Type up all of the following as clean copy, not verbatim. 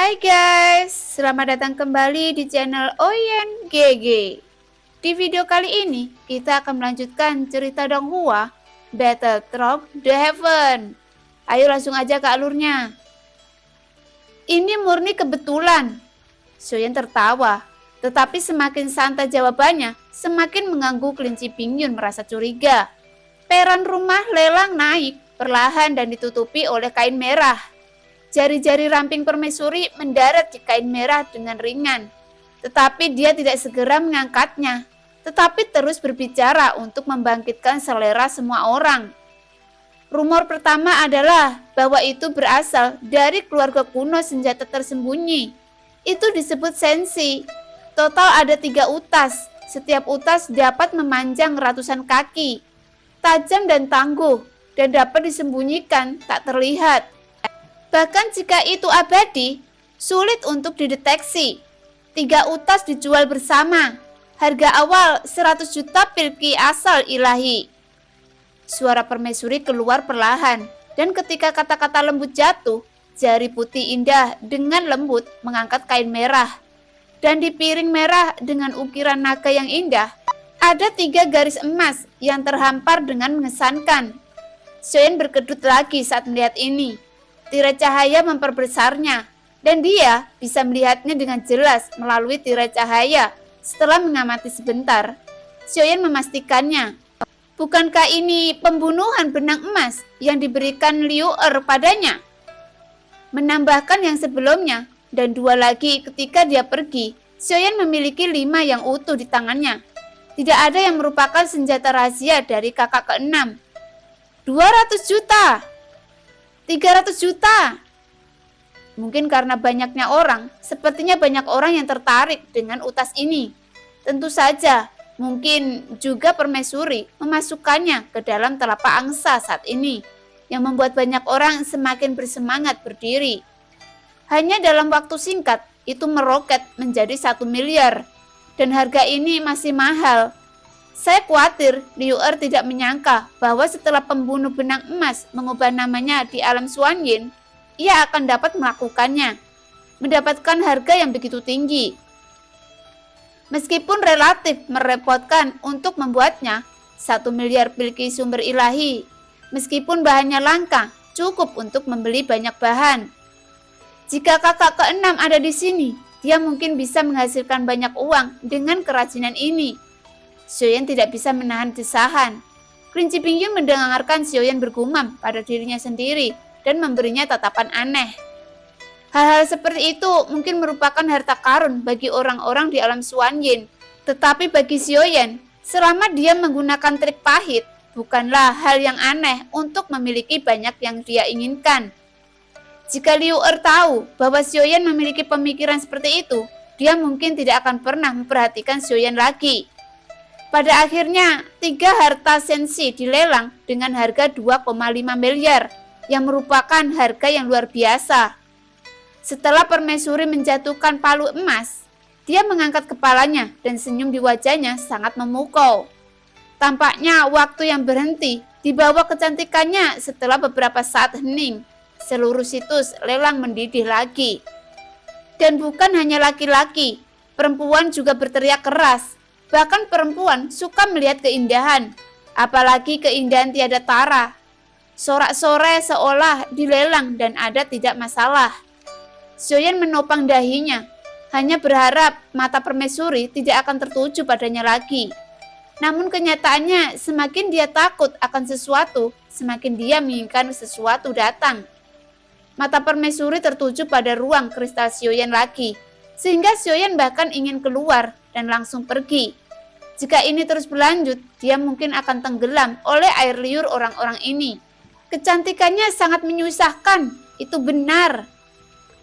Hai guys, selamat datang kembali di channel Oyen GG. Di video kali ini, kita akan melanjutkan cerita Donghua, Battle Through the Heaven. Ayo langsung aja ke alurnya. Ini murni kebetulan. Xiaoyan tertawa, tetapi semakin santai jawabannya, semakin mengganggu kelinci Pingyun merasa curiga. Peran rumah lelang naik perlahan dan ditutupi oleh kain merah. Jari-jari ramping permaisuri mendarat di kain merah dengan ringan. Tetapi dia tidak segera mengangkatnya, tetapi terus berbicara untuk membangkitkan selera semua orang. Rumor pertama adalah bahwa itu berasal dari keluarga kuno senjata tersembunyi. Itu disebut sensi. Total ada 3 utas. Setiap utas dapat memanjang ratusan kaki. Tajam dan tangguh, dan dapat disembunyikan tak terlihat. Bahkan jika itu abadi, sulit untuk dideteksi. 3 utas dijual bersama. Harga awal 100 juta pilki asal ilahi. Suara permaisuri keluar perlahan, dan ketika kata-kata lembut jatuh, jari putih indah dengan lembut mengangkat kain merah. Dan di piring merah dengan ukiran naga yang indah, ada 3 garis emas yang terhampar dengan mengesankan. Xiaoyan berkedut lagi saat melihat ini. Tirai cahaya memperbesarnya, dan dia bisa melihatnya dengan jelas melalui tirai cahaya. Setelah mengamati sebentar, Xiaoyan memastikannya. Bukankah ini pembunuhan benang emas yang diberikan Liu padanya? Menambahkan yang sebelumnya, dan 2 lagi ketika dia pergi, Xiaoyan memiliki 5 yang utuh di tangannya. Tidak ada yang merupakan senjata rahasia dari kakak ke-6. 200 juta! 300 juta. Mungkin karena banyaknya orang, sepertinya banyak orang yang tertarik dengan utas ini. Tentu saja, mungkin juga permaisuri memasukkannya ke dalam telapak angsa saat ini, yang membuat banyak orang semakin bersemangat berdiri. Hanya dalam waktu singkat, itu meroket menjadi 1 miliar, dan harga ini masih mahal. Saya khawatir Liu tidak menyangka bahwa setelah pembunuh benang emas mengubah namanya di alam Xuanyin, ia akan dapat melakukannya, mendapatkan harga yang begitu tinggi. Meskipun relatif merepotkan untuk membuatnya, 1 miliar pilki sumber ilahi, meskipun bahannya langka, cukup untuk membeli banyak bahan. Jika kakak ke-6 ada di sini, dia mungkin bisa menghasilkan banyak uang dengan kerajinan ini. Xiaoyan tidak bisa menahan desahan. Kelinci Pingyun mendengarkan Xiaoyan bergumam pada dirinya sendiri dan memberinya tatapan aneh. Hal-hal seperti itu mungkin merupakan harta karun bagi orang-orang di alam Xuanyin. Tetapi bagi Xiaoyan, selama dia menggunakan trik pahit, bukanlah hal yang aneh untuk memiliki banyak yang dia inginkan. Jika Liu tahu bahwa Xiaoyan memiliki pemikiran seperti itu, dia mungkin tidak akan pernah memperhatikan Xiaoyan lagi. Pada akhirnya, 3 harta sensi dilelang dengan harga 2,5 miliar, yang merupakan harga yang luar biasa. Setelah permaisuri menjatuhkan palu emas, dia mengangkat kepalanya dan senyum di wajahnya sangat memukau. Tampaknya waktu yang berhenti di bawah kecantikannya setelah beberapa saat hening. Seluruh situs lelang mendidih lagi. Dan bukan hanya laki-laki, perempuan juga berteriak keras. Bahkan perempuan suka melihat keindahan, apalagi keindahan tiada tara. Sorak-sorai seolah dilelang dan ada tidak masalah. Xiaoyan menopang dahinya, hanya berharap mata permaisuri tidak akan tertuju padanya lagi. Namun kenyataannya semakin dia takut akan sesuatu, semakin dia menginginkan sesuatu datang. Mata permaisuri tertuju pada ruang kristal Xiaoyan lagi, sehingga Xiaoyan bahkan ingin keluar dan langsung pergi. Jika ini terus berlanjut, dia mungkin akan tenggelam oleh air liur orang-orang ini. Kecantikannya sangat menyusahkan, itu benar.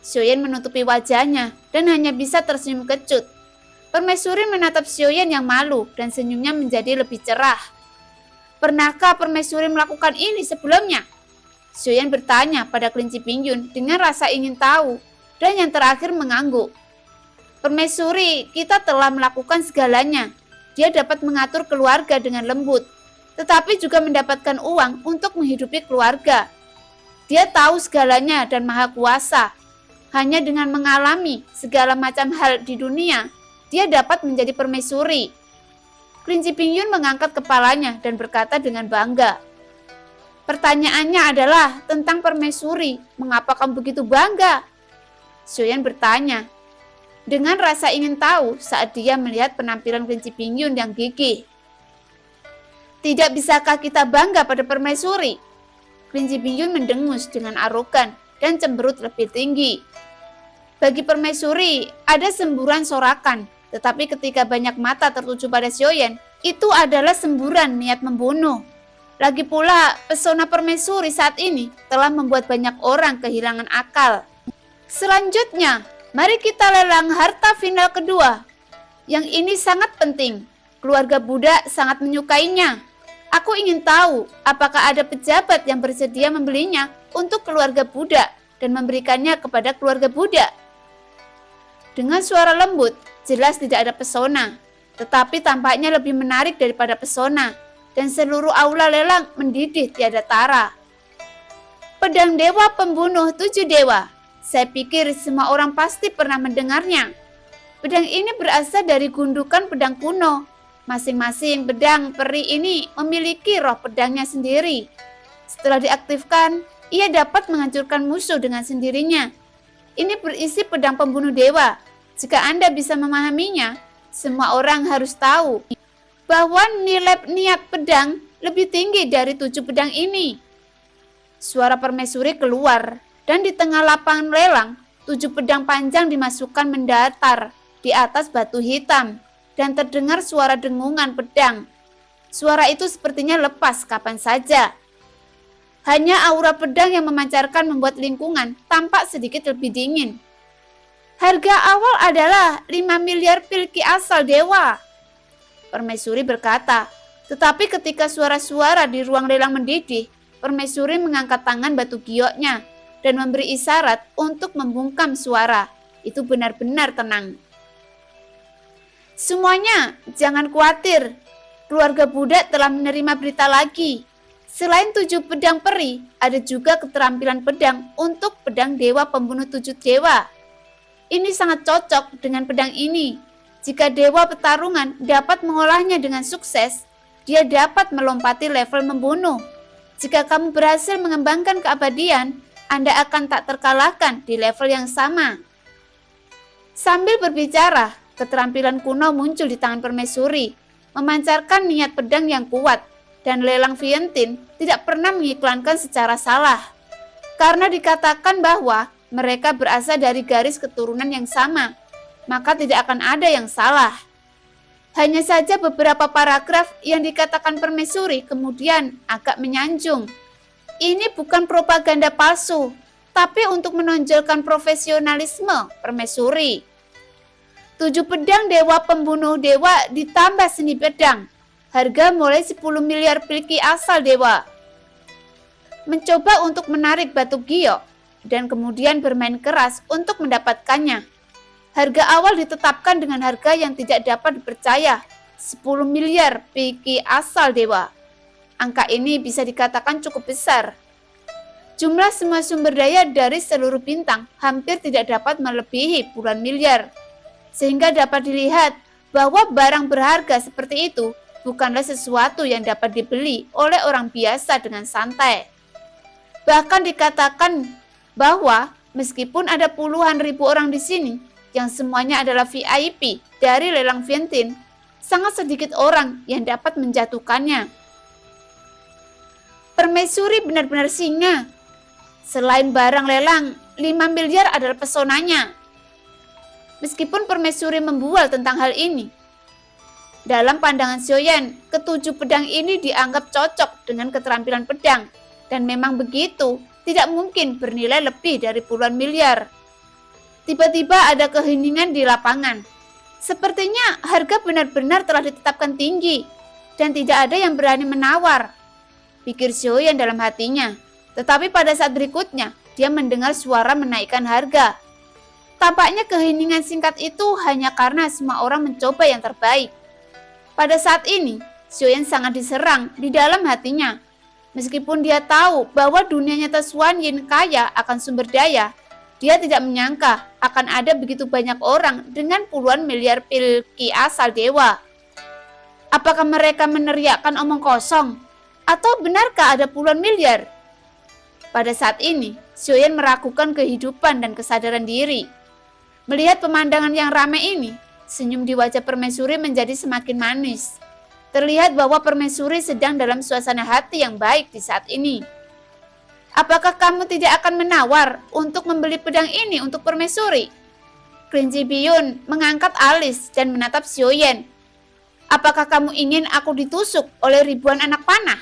Xiaoyan menutupi wajahnya dan hanya bisa tersenyum kecut. Permaisuri menatap Xiaoyan yang malu dan senyumnya menjadi lebih cerah. Pernahkah permaisuri melakukan ini sebelumnya? Xiaoyan bertanya pada kelinci Pingyun dengan rasa ingin tahu, dan yang terakhir mengangguk. Permaisuri, kita telah melakukan segalanya. Dia dapat mengatur keluarga dengan lembut, tetapi juga mendapatkan uang untuk menghidupi keluarga. Dia tahu segalanya dan maha kuasa. Hanya dengan mengalami segala macam hal di dunia, dia dapat menjadi permaisuri. Kelinci Pingyun mengangkat kepalanya dan berkata dengan bangga. Pertanyaannya adalah tentang permaisuri. Mengapa kamu begitu bangga? Xiaoyan bertanya dengan rasa ingin tahu saat dia melihat penampilan Kelinci Pingyun yang gigih. Tidak bisakah kita bangga pada permaisuri? Kelinci Pingyun mendengus dengan arogan dan cemberut lebih tinggi. Bagi permaisuri, ada semburan sorakan, tetapi ketika banyak mata tertuju pada Xiaoyan, itu adalah semburan niat membunuh. Lagi pula, pesona permaisuri saat ini telah membuat banyak orang kehilangan akal. Selanjutnya, mari kita lelang harta final kedua. Yang ini sangat penting. Keluarga Buddha sangat menyukainya. Aku ingin tahu apakah ada pejabat yang bersedia membelinya untuk keluarga Buddha dan memberikannya kepada keluarga Buddha. Dengan suara lembut, jelas tidak ada pesona, tetapi tampaknya lebih menarik daripada pesona, dan seluruh aula lelang mendidih tiada tara. Pedang Dewa Pembunuh 7 Dewa. Saya pikir semua orang pasti pernah mendengarnya. Pedang ini berasal dari gundukan pedang kuno. Masing-masing pedang peri ini memiliki roh pedangnya sendiri. Setelah diaktifkan, ia dapat menghancurkan musuh dengan sendirinya. Ini berisi pedang pembunuh dewa. Jika Anda bisa memahaminya, semua orang harus tahu bahwa nilai niat pedang lebih tinggi dari 7 pedang ini. Suara permaisuri keluar, dan di tengah lapangan lelang, 7 pedang panjang dimasukkan mendatar di atas batu hitam, dan terdengar suara dengungan pedang. Suara itu sepertinya lepas kapan saja. Hanya aura pedang yang memancarkan membuat lingkungan tampak sedikit lebih dingin. Harga awal adalah 5 miliar pilki asal dewa, permaisuri berkata. Tetapi ketika suara-suara di ruang lelang mendidih, permaisuri mengangkat tangan batu gioknya dan memberi isyarat untuk membungkam suara. Itu benar-benar tenang. Semuanya, jangan khawatir. Keluarga Buddha telah menerima berita lagi. Selain 7 pedang peri, ada juga keterampilan pedang untuk pedang Dewa Pembunuh 7 Dewa. Ini sangat cocok dengan pedang ini. Jika Dewa Pertarungan dapat mengolahnya dengan sukses, dia dapat melompati level membunuh. Jika kamu berhasil mengembangkan keabadian, Anda akan tak terkalahkan di level yang sama. Sambil berbicara, keterampilan kuno muncul di tangan permaisuri, memancarkan niat pedang yang kuat, dan lelang Vientiane tidak pernah mengiklankan secara salah. Karena dikatakan bahwa mereka berasal dari garis keturunan yang sama, maka tidak akan ada yang salah. Hanya saja beberapa paragraf yang dikatakan permaisuri kemudian agak menyanjung. Ini bukan propaganda palsu, tapi untuk menonjolkan profesionalisme permaisuri. 7 pedang Dewa Pembunuh Dewa ditambah seni pedang. Harga mulai 10 miliar pilki asal dewa. Mencoba untuk menarik batu giok dan kemudian bermain keras untuk mendapatkannya. Harga awal ditetapkan dengan harga yang tidak dapat dipercaya, 10 miliar pilki asal dewa. Angka ini bisa dikatakan cukup besar. Jumlah semua sumber daya dari seluruh bintang hampir tidak dapat melebihi puluhan miliar. Sehingga dapat dilihat bahwa barang berharga seperti itu bukanlah sesuatu yang dapat dibeli oleh orang biasa dengan santai. Bahkan dikatakan bahwa meskipun ada puluhan ribu orang di sini yang semuanya adalah VIP dari lelang Vientiane, sangat sedikit orang yang dapat menjatuhkannya. Permaisuri benar-benar singa. Selain barang lelang, 5 miliar adalah pesonanya. Meskipun permaisuri membual tentang hal ini, dalam pandangan Xiaoyan, ketujuh pedang ini dianggap cocok dengan keterampilan pedang, dan memang begitu, tidak mungkin bernilai lebih dari puluhan miliar. Tiba-tiba ada keheningan di lapangan. Sepertinya harga benar-benar telah ditetapkan tinggi, dan tidak ada yang berani menawar, pikir Xiaoyan dalam hatinya. Tetapi pada saat berikutnya, dia mendengar suara menaikkan harga. Tampaknya keheningan singkat itu hanya karena semua orang mencoba yang terbaik. Pada saat ini, Xiaoyan sangat diserang di dalam hatinya. Meskipun dia tahu bahwa dunia nyata Xuan Yin kaya akan sumber daya, Dia tidak menyangka akan ada begitu banyak orang dengan puluhan miliar pilki asal dewa. Apakah mereka meneriakkan omong kosong? Atau benarkah ada puluhan miliar? Pada saat ini, Xiaoyan meragukan kehidupan dan kesadaran diri. Melihat pemandangan yang ramai ini, senyum di wajah permaisuri menjadi semakin manis. Terlihat bahwa permaisuri sedang dalam suasana hati yang baik di saat ini. Apakah kamu tidak akan menawar untuk membeli pedang ini untuk permaisuri? Kelinci biyun mengangkat alis dan menatap Xiaoyan. Apakah kamu ingin aku ditusuk oleh ribuan anak panah?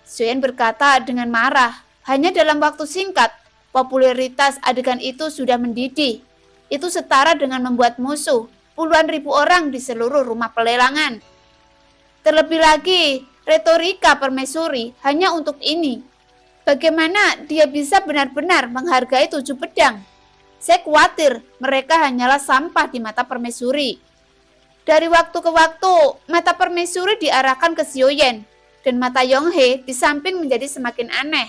Xiaoyan berkata dengan marah. Hanya dalam waktu singkat, popularitas adegan itu sudah mendidih. Itu setara dengan membuat musuh puluhan ribu orang di seluruh rumah pelelangan. Terlebih lagi, retorika permaisuri hanya untuk ini. Bagaimana dia bisa benar-benar menghargai 7 pedang? Saya khawatir mereka hanyalah sampah di mata permaisuri. Dari waktu ke waktu, mata permaisuri diarahkan ke Xiaoyan, dan mata Yonghe di samping menjadi semakin aneh.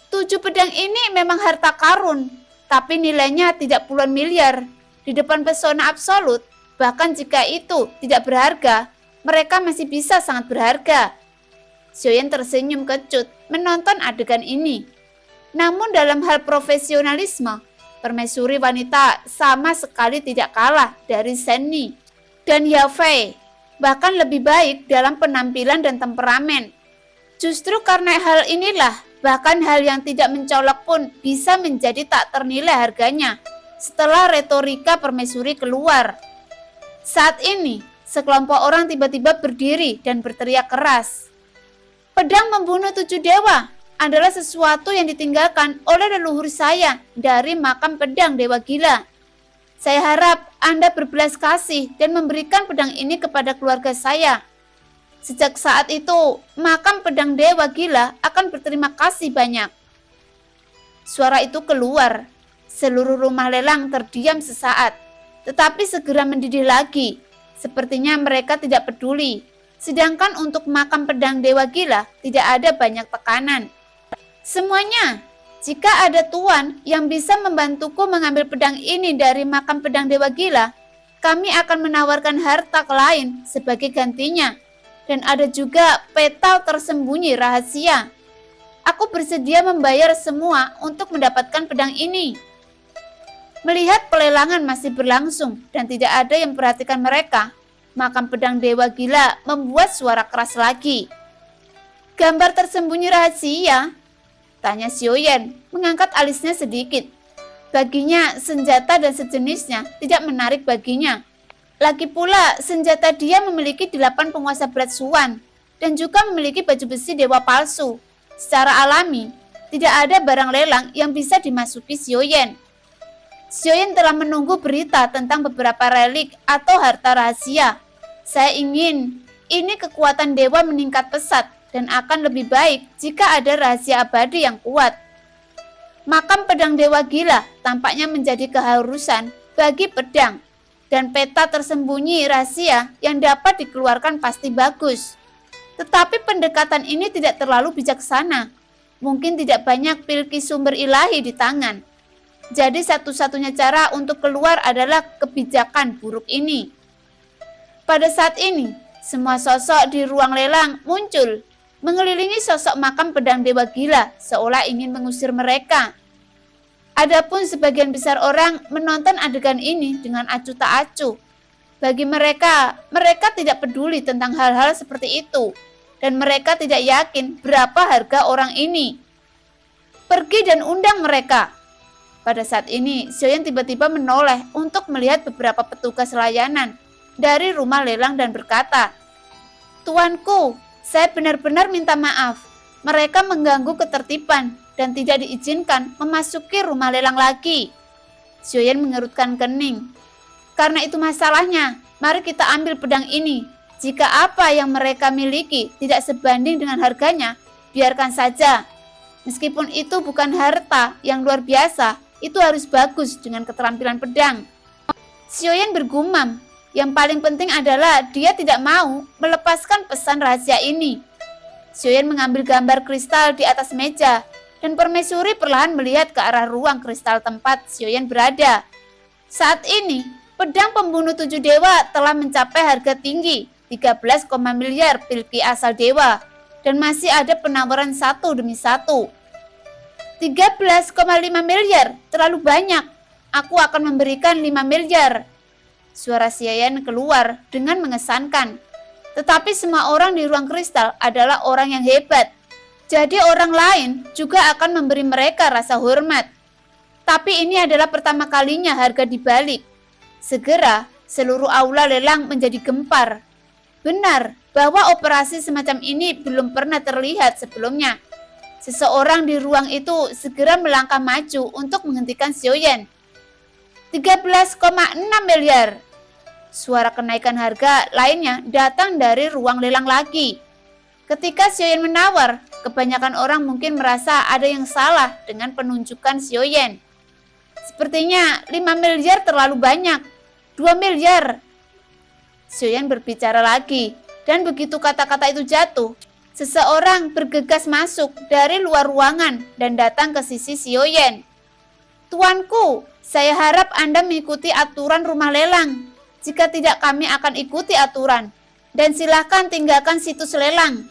7 pedang ini memang harta karun, tapi nilainya tidak puluhan miliar. Di depan pesona absolut, bahkan jika itu tidak berharga, mereka masih bisa sangat berharga. Xiaoyan tersenyum kecut menonton adegan ini. Namun dalam hal profesionalisme, permaisuri wanita sama sekali tidak kalah dari Shenni dan Yafei, bahkan lebih baik dalam penampilan dan temperamen. Justru karena hal inilah, bahkan hal yang tidak mencolok pun bisa menjadi tak ternilai harganya setelah retorika permaisuri keluar. Saat ini, sekelompok orang tiba-tiba berdiri dan berteriak keras. Pedang membunuh 7 dewa adalah sesuatu yang ditinggalkan oleh leluhur saya dari makam pedang dewa gila. Saya harap Anda berbelas kasih dan memberikan pedang ini kepada keluarga saya. Sejak saat itu, makam pedang dewa gila akan berterima kasih banyak. Suara itu keluar. Seluruh rumah lelang terdiam sesaat, tetapi segera mendidih lagi. Sepertinya mereka tidak peduli. Sedangkan untuk makam pedang dewa gila tidak ada banyak tekanan. Semuanya, jika ada tuan yang bisa membantuku mengambil pedang ini dari makam pedang dewa gila, kami akan menawarkan harta lain sebagai gantinya. Dan ada juga peta tersembunyi rahasia. Aku bersedia membayar semua untuk mendapatkan pedang ini. Melihat pelelangan masih berlangsung dan tidak ada yang memperhatikan mereka, makam pedang dewa gila membuat suara keras lagi. Gambar tersembunyi rahasia? Tanya Xiaoyan, mengangkat alisnya sedikit. Baginya, senjata dan sejenisnya tidak menarik baginya. Lagi pula, senjata dia memiliki 8 penguasa Blood Swan dan juga memiliki baju besi dewa palsu. Secara alami, tidak ada barang lelang yang bisa dimasuki Xiaoyan. Xiaoyan telah menunggu berita tentang beberapa relik atau harta rahasia. Saya ingin ini kekuatan dewa meningkat pesat dan akan lebih baik jika ada rahasia abadi yang kuat. Makam pedang dewa gila tampaknya menjadi keharusan bagi pedang. Dan peta tersembunyi rahasia yang dapat dikeluarkan pasti bagus. Tetapi pendekatan ini tidak terlalu bijaksana. Mungkin tidak banyak pilki sumber ilahi di tangan. Jadi satu-satunya cara untuk keluar adalah kebijakan buruk ini. Pada saat ini, semua sosok di ruang lelang muncul, mengelilingi sosok makam pedang dewa gila, seolah ingin mengusir mereka. Adapun sebagian besar orang menonton adegan ini dengan acuh tak acuh. Bagi mereka tidak peduli tentang hal-hal seperti itu. Dan mereka tidak yakin berapa harga orang ini. Pergi dan undang mereka. Pada saat ini, Xiaoyan tiba-tiba menoleh untuk melihat beberapa petugas layanan dari rumah lelang dan berkata, "Tuanku, saya benar-benar minta maaf. Mereka mengganggu ketertiban dan tidak diizinkan memasuki rumah lelang lagi." Xiaoyan mengerutkan kening. Karena itu masalahnya, mari kita ambil pedang ini. Jika apa yang mereka miliki tidak sebanding dengan harganya, biarkan saja. Meskipun itu bukan harta yang luar biasa, itu harus bagus dengan keterampilan pedang. Xiaoyan bergumam, yang paling penting adalah dia tidak mau melepaskan pesan rahasia ini. Xiaoyan mengambil gambar kristal di atas meja dan permaisuri perlahan melihat ke arah ruang kristal tempat Xiaoyan berada. Saat ini, pedang pembunuh 7 dewa telah mencapai harga tinggi 13, miliar pilki asal dewa, dan masih ada penawaran satu demi satu. 13,5 miliar, terlalu banyak. Aku akan memberikan 5 miliar. Suara Xiaoyan keluar dengan mengesankan. Tetapi semua orang di ruang kristal adalah orang yang hebat. Jadi orang lain juga akan memberi mereka rasa hormat. Tapi ini adalah pertama kalinya harga dibalik. Segera, seluruh aula lelang menjadi gempar. Benar bahwa operasi semacam ini belum pernah terlihat sebelumnya. Seseorang di ruang itu segera melangkah maju untuk menghentikan Xiaoyan. 13,6 miliar. Suara kenaikan harga lainnya datang dari ruang lelang lagi. Ketika Xiaoyan menawar, kebanyakan orang mungkin merasa ada yang salah dengan penunjukan Xiaoyan. Sepertinya 5 miliar terlalu banyak. 2 miliar. Xiaoyan berbicara lagi, dan begitu kata-kata itu jatuh, seseorang bergegas masuk dari luar ruangan dan datang ke sisi Xiaoyan. Tuanku, saya harap Anda mengikuti aturan rumah lelang. Jika tidak, kami akan ikuti aturan. Dan silakan tinggalkan situs lelang.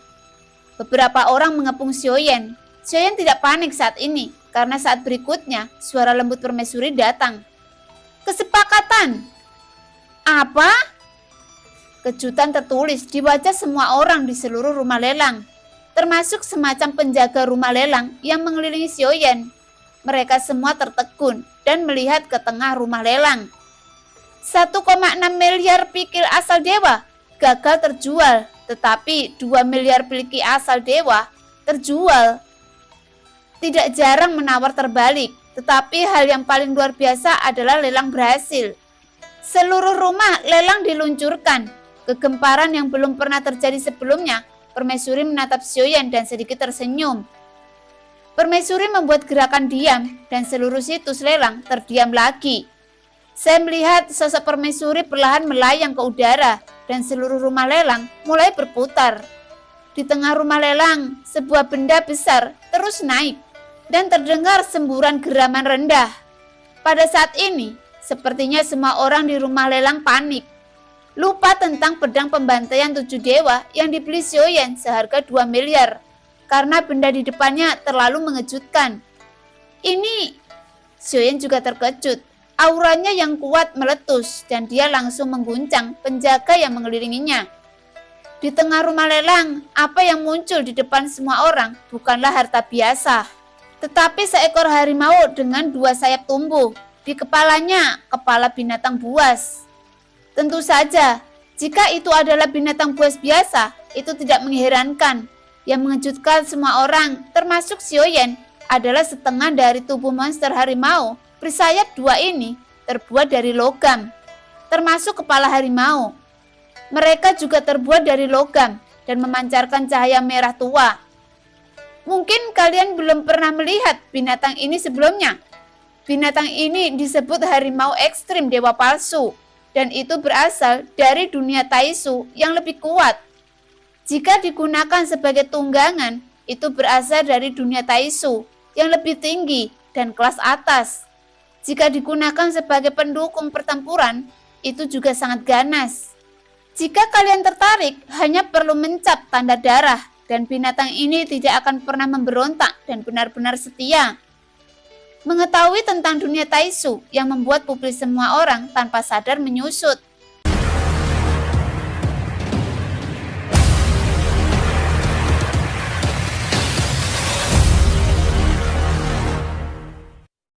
Beberapa orang mengepung Xiaoyan. Xiaoyan tidak panik saat ini, karena saat berikutnya suara lembut permaisuri datang. Kesepakatan. Apa? Kejutan tertulis di wajah semua orang di seluruh rumah lelang, termasuk semacam penjaga rumah lelang yang mengelilingi Xiaoyan. Mereka semua tertegun dan melihat ke tengah rumah lelang. 1,6 miliar pikil asal dewa gagal terjual, tetapi 2 miliar pilki asal dewa terjual. Tidak jarang menawar terbalik, tetapi hal yang paling luar biasa adalah lelang berhasil. Seluruh rumah lelang diluncurkan. Kegemparan yang belum pernah terjadi sebelumnya. Permaisuri menatap Xiaoyan dan sedikit tersenyum. Permaisuri membuat gerakan diam dan seluruh situs lelang terdiam lagi. Saya melihat sosok permaisuri perlahan melayang ke udara dan seluruh rumah lelang mulai berputar. Di tengah rumah lelang, sebuah benda besar terus naik dan terdengar semburan geraman rendah. Pada saat ini, sepertinya semua orang di rumah lelang panik. Lupa tentang pedang pembantaian 7 dewa yang dibeli Xiaoyan seharga 2 miliar. Karena benda di depannya terlalu mengejutkan. Ini, Xiaoyan juga terkejut. Auranya yang kuat meletus dan dia langsung mengguncang penjaga yang mengelilinginya. Di tengah rumah lelang, apa yang muncul di depan semua orang bukanlah harta biasa. Tetapi seekor harimau dengan 2 sayap tumbuh. Di kepalanya, kepala binatang buas. Tentu saja, jika itu adalah binatang buas biasa, itu tidak mengherankan. Yang mengejutkan semua orang, termasuk Xiaoyan, adalah setengah dari tubuh monster harimau bersayap 2 ini terbuat dari logam, termasuk kepala harimau. Mereka juga terbuat dari logam dan memancarkan cahaya merah tua. Mungkin kalian belum pernah melihat binatang ini sebelumnya. Binatang ini disebut harimau ekstrim dewa palsu. Dan itu berasal dari dunia Taisu yang lebih kuat. Jika digunakan sebagai tunggangan, itu berasal dari dunia Taisu yang lebih tinggi dan kelas atas. Jika digunakan sebagai pendukung pertempuran, itu juga sangat ganas. Jika kalian tertarik, hanya perlu mencap tanda darah, dan binatang ini tidak akan pernah memberontak dan benar-benar setia. Mengetahui tentang dunia Taisu yang membuat publik semua orang tanpa sadar menyusut.